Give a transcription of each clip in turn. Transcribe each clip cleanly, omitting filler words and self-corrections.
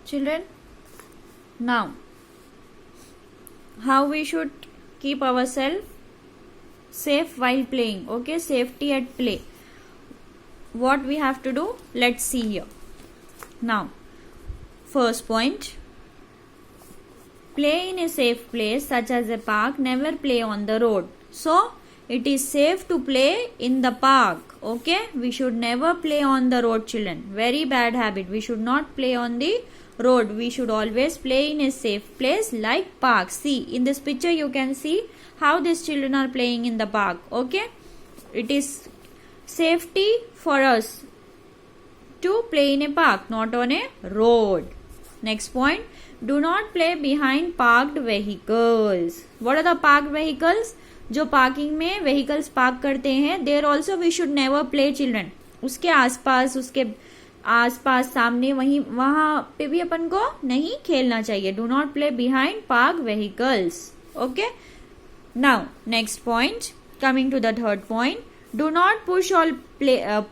children? Now, how we should keep ourselves safe while playing? Okay, safety at play. What we have to do? Let's see here. Now, first point. Play in a safe place such as a park. Never play on the road. So, it is safe to play in the park. Okay, we should never play on the road, children. Very bad habit. We should not play on the road. We should always play in a safe place like park. See, in this picture you can see how these children are playing in the park. Okay, it is safety for us to play in a park, not on a road. Next point, do not play behind parked vehicles. What are the parked vehicles? जो parking में vehicles park करते हैं, there also we should never play children. उसके आसपास सामने वहां पे भी अपन को नहीं खेलना चाहिए. Do not play behind park vehicles. Okay, now next point, coming to the third point, do not push और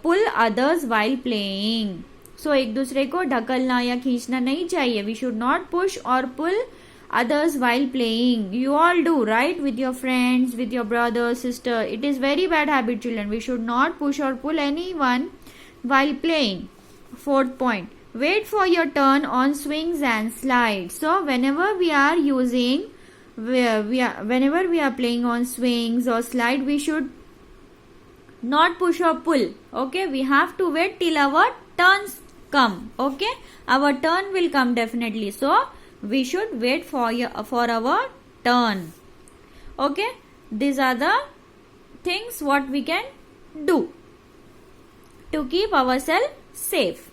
pull others while playing. So एक दूसरे को ढकलना या खींचना नहीं चाहिए. वी शुड नॉट पुश और पुल others while playing. You all do, right? With your friends, with your brother, sister. It is very bad habit, children. We should not push or pull anyone while playing. Fourth point, wait for your turn on swings and slides. So whenever we are playing on swings or slide, we should not push or pull. Okay, we have to wait till our turns come. Okay, our turn will come definitely. So we should wait for our turn. Okay, these are the things what we can do to keep ourselves safe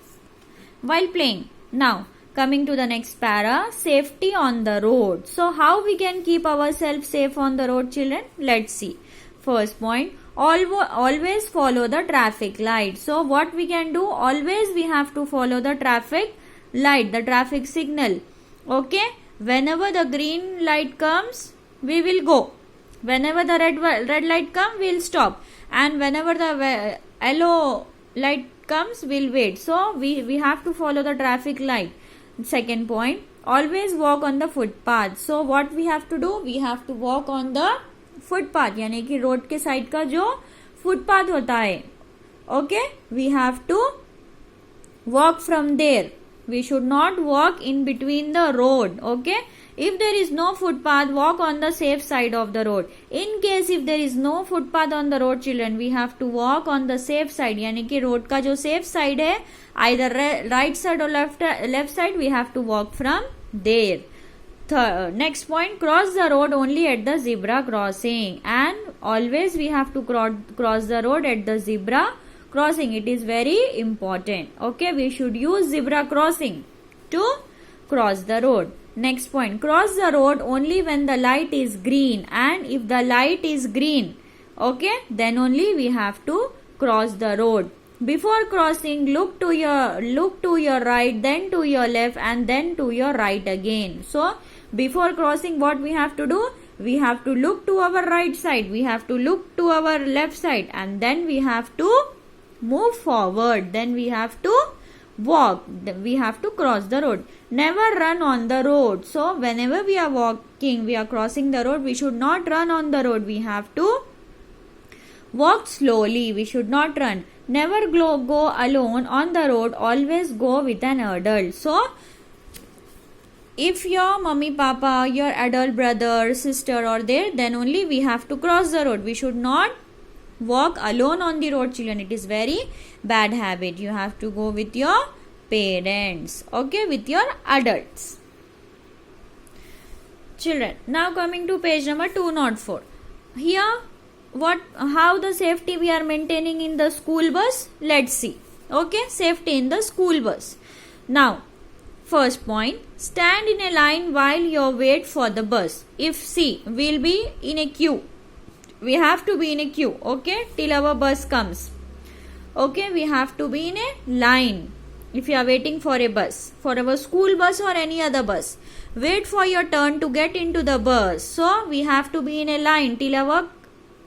while playing. Now coming to the next para, safety on the road. So how we can keep ourselves safe on the road, children? Let's see. First point, always follow the traffic light. So what we can do? Always we have to follow the traffic light, the traffic signal. Okay, whenever the green light comes, we will go. Whenever the red light comes, we will stop. And whenever the yellow light comes, we will wait. So we have to follow the traffic light. Second point, always walk on the footpath. So what we have to do? We have to walk on the footpath. यानी कि road के side का जो footpath होता है. Okay, we have to walk from there. We should not walk in between the road. Okay, if there is no footpath, walk on the safe side of the road. In case if there is no footpath on the road, children, we have to walk on the safe side. यानी कि road का जो safe side है, either right side or left side, we have to walk from there. Next point, cross the road only at the zebra crossing. And always we have to cross the road at the zebra crossing. It is very important. Okay, we should use zebra crossing to cross the road. Next point, cross the road only when the light is green. And if the light is green, okay, then only we have to cross the road. Before crossing, look to your right, then to your left, and then to your right again. So before crossing, what we have to do? We have to look to our right side, we have to look to our left side, and then we have to move forward. Then we have to walk. We have to cross the road. Never run on the road. So whenever we are walking, we are crossing the road, we should not run on the road. We have to walk slowly. We should not run. Never go alone on the road. Always go with an adult. So if your mummy, papa, your adult brother, sister are there, then only we have to cross the road. We should not walk alone on the road, children. It is very bad habit. You have to go with your parents. Okay, with your adults. Children, now coming to page number 204. Here, how the safety we are maintaining in the school bus? Let's see. Okay, safety in the school bus. Now, first point, stand in a line while you wait for the bus. If we'll be in a queue. We have to be in a queue, okay, till our bus comes. Okay, we have to be in a line. If you are waiting for a bus, for our school bus or any other bus, wait for your turn to get into the bus. So we have to be in a line till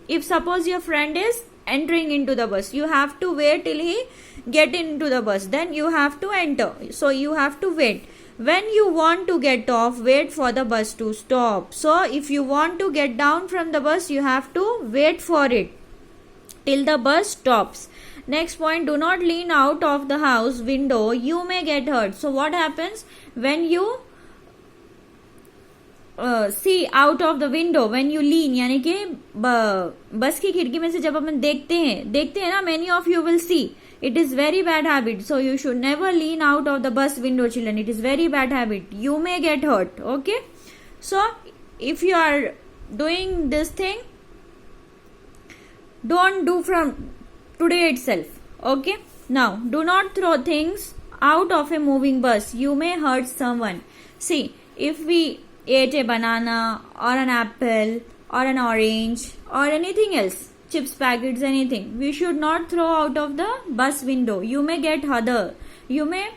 if suppose your friend is entering into the bus, you have to wait till he get into the bus, then you have to enter. So you have to wait. When you want to get off, wait for the bus to stop. So if you want to get down from the bus, you have to wait for it till the bus stops. Next point, do not lean out of the house window, you may get hurt. So what happens when you see out of the window, when you lean, यानी कि बस की खिड़की में से जब अपन देखते हैं ना, many of you will see, it is very bad habit. So you should never lean out of the bus window, children. It is very bad habit. You may get hurt. Okay. So if you are doing this thing, don't do from today itself. Okay. Now, do not throw things out of a moving bus. You may hurt someone. See, if we ate a banana or an apple or an orange or anything else, chips packets, anything, we should not throw out of the bus window. You may get hurt. You may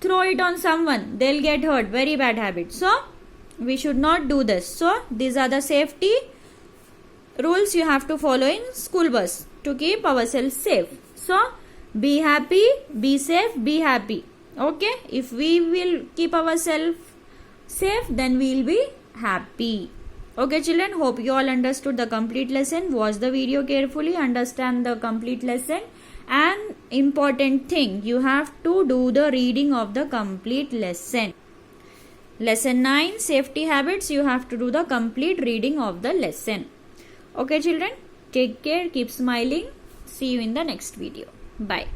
throw it on someone. They'll get hurt. Very bad habit. So, we should not do this. So, these are the safety rules you have to follow in school bus to keep ourselves safe. So, be happy, be safe, be happy. Okay? If we will keep ourselves safe, then we will be happy. Okay, children, hope you all understood the complete lesson. Watch the video carefully, understand the complete lesson. And important thing, you have to do the reading of the complete lesson. Lesson 9, safety habits, you have to do the complete reading of the lesson. Okay, children, take care, keep smiling. See you in the next video. Bye.